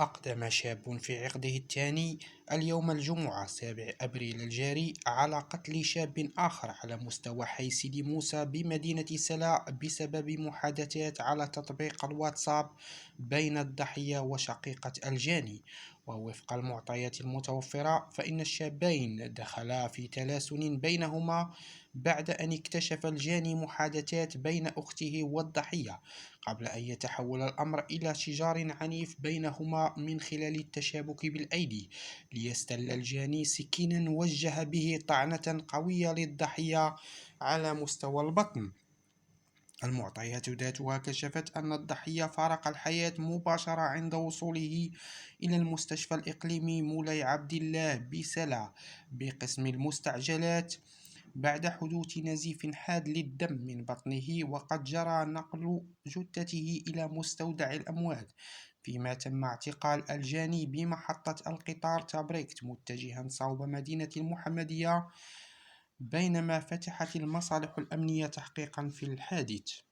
أقدم شاب في عقده الثاني اليوم الجمعة 7 أبريل الجاري على قتل شاب آخر على مستوى حي سيدي موسى بمدينة سلا بسبب محادثات على تطبيق الواتساب بين الضحية وشقيقة الجاني. ووفق المعطيات المتوفرة فإن الشابين دخلا في تلاسن بينهما بعد أن اكتشف الجاني محادثات بين أخته والضحية قبل أن يتحول الأمر إلى شجار عنيف بينهما من خلال التشابك بالأيدي، ليستل الجاني سكينا وجه به طعنة قوية للضحية على مستوى البطن. المعطيات ذاتها كشفت أن الضحية فارق الحياة مباشرة عند وصوله إلى المستشفى الإقليمي مولاي عبد الله بسلا بقسم المستعجلات بعد حدوث نزيف حاد للدم من بطنه، وقد جرى نقل جثته إلى مستودع الأموات، فيما تم اعتقال الجاني بمحطة القطار تابريكت متجها صوب مدينة المحمدية، بينما فتحت المصالح الأمنية تحقيقا في الحادث.